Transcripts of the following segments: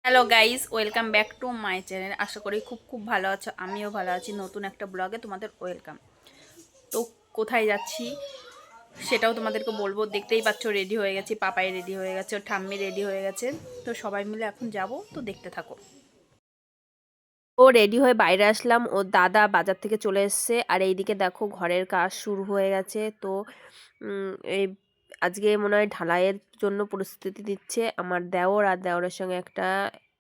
Hello guys, welcome back to my channel. আশা করি খুব ভালো আছো, আমিও ভালো আছি। নতুন একটা ব্লগে তোমাদের ওয়েলকাম। তো কোথায় যাচ্ছি সেটাও তোমাদেরকে বলবো। দেখতেই পাচ্ছ রেডি হয়ে গেছি, পাপাই রেডি হয়ে গেছে, ওর ঠাম্মি রেডি হয়ে গেছে। তো সবাই মিলে এখন যাব, তো দেখতে থাকো। ও রেডি হয়ে বাইরে আসলাম, ও দাদা বাজার থেকে চলে এসছে। আর এইদিকে দেখো ঘরের কাজ শুরু হয়ে গেছে। তো এই আজকে মনে হয় ঢালাইয়ের জন্য প্রস্তুতি দিচ্ছে আমার দেওর, আর দেওরের সঙ্গে একটা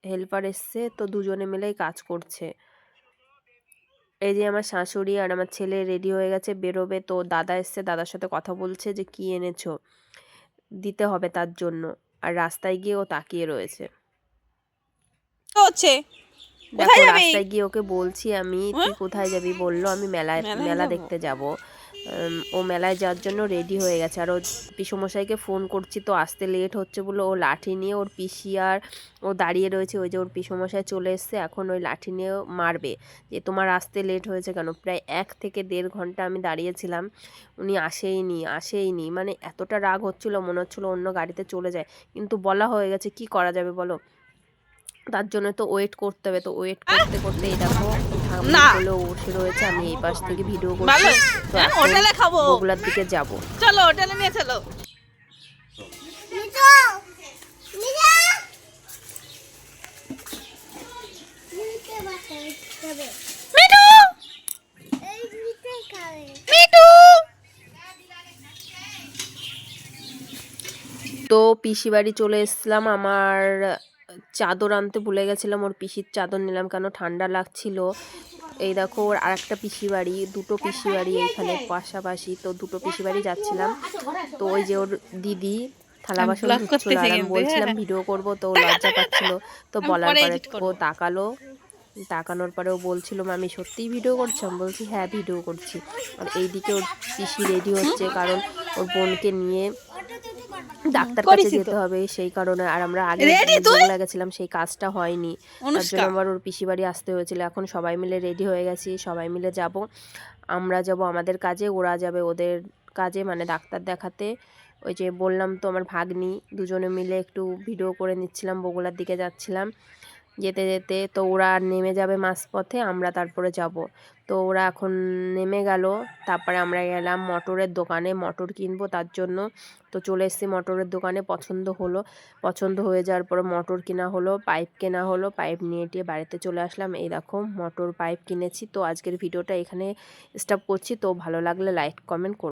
হেল্পার এসছে। তো দুজনে মিলেই কাজ করছে। এই যে আমার শাশুড়ি আর আমার ছেলে রেডি হয়ে গেছে, বেরোবে। তো দাদা এসছে, দাদার সাথে কথা বলছে যে কি এনেছো, দিতে হবে তার জন্য। আর রাস্তায় গিয়ে ও তাকিয়ে রয়েছে। হচ্ছে দেখো কোথায় যাবি? রাস্তায় গিয়ে ওকে বলছি আমি, তুই হ্যাঁ, কোথায় যাবি? বললো আমি মেলায় মেলা যাব। দেখতে যাব। ও মেলায় যাওয়ার জন্য রেডি হয়ে গেছে। আর ও পিসমশাইকে ফোন করছি, তো আসতে লেট হচ্ছে বলে ও লাঠি নিয়ে ওর পিসি আর ও দাঁড়িয়ে রয়েছে। ওই যে ওর পিসমশাই চলে এসছে, এখন ওই লাঠি নিয়ে মারবে যে তোমার আসতে লেট হয়েছে কেন। প্রায় 1 থেকে 1.5 ঘন্টা আমি দাঁড়িয়েছিলাম, উনি আসেইনি। মানে এতটা রাগ হচ্ছিল, মনে হচ্ছিল অন্য গাড়িতে চলে যায়। কিন্তু বলা হয়ে গেছে, কি করা যাবে বলো। তার জন্য তো ওয়েট করতে হবে। তো ওয়েট করতে করতে এই দেখো ঠাম্মির না, কোলে বসে রয়েছে, আমি এই পাশ থেকে ভিডিও করছি। ভালো। তো হ্যাঁ, এখন হোটেলে খাবো। বগুড়ার দিকে যাব। চলো হোটেলে নিয়ে চলো। মিঠু, মিঠু। তো পিসি বাড়ি চলে এসেছিলাম। আমার চাদর আনতে ভুলে গেছিলাম, ওর পিসির চাদর নিলাম কেন ঠান্ডা লাগছিল। এই দেখো ওর আরেকটা পিসি বাড়ি, দুটো পিসি বাড়ি এইখানে পাশাপাশি। তো দুটো পিসি বাড়ি যাচ্ছিলাম। তো ওই যে ওর দিদি থালা আমি বাসন ব্লগ ধুচ্ছিল, করতেছি আর আমি কিন্তু, বলছিলাম হ্যাঁ। ভিডিও করব, তো ও টাকা লজ্জা টাকা টাকা। পাচ্ছিল। তো আমি বলার পরে পরে এডিট ও করব। তাকানোর পরে ও বলছিল আমি সত্যিই ভিডিও করছি? আমি বলছি হ্যাঁ ভিডিও করছি। আর এইদিকে ওর পিসি রেডি হচ্ছে, কারণ ওর বোনকে নিয়ে ডাক্তার কাছে করেছি তো। যেতে হবে সেই কারণে। আর আমরা আগে রেডি তুই? বগুড়া গেছিলাম, সেই কাজটা হয়নি। তার জন্য অনুষ্কা। আবার ওর পিসি বাড়ি আসতে হয়েছিল। এখন সবাই মিলে রেডি হয়ে গেছি, সবাই মিলে যাব। আমরা যাব আমাদের কাজে, ওরা যাবে ওদের কাজে, মানে ডাক্তার দেখাতে। ওই যে বললাম তো আমার ভাগ্নি, দুজনে মিলে একটু ভিডিও করে নিচ্ছিলাম, বগুড়ার দিকে যাচ্ছিলাম। যেতে যেতে তো ওরা নেমে যাবে মাঝপথে, আমরা তারপরে যাব। তো ওরা এখন নেমে গেল। তারপরে আমরা গেলাম মটরের দোকানে, মটর কিনবো তার জন্য। তো চলে এসেছি মটরের দোকানে, পছন্দ হয়ে যাওয়ার পরে মটর কেনা হলো, পাইপ কেনা হলো। পাইপ নিয়ে টিয়ে বাড়িতে চলে আসলাম। এই দেখো মোটর পাইপ কিনেছি। তো আজকের ভিডিওটা এখানে স্টপ করছি। তো ভালো লাগলে লাইক কমেন্ট করো।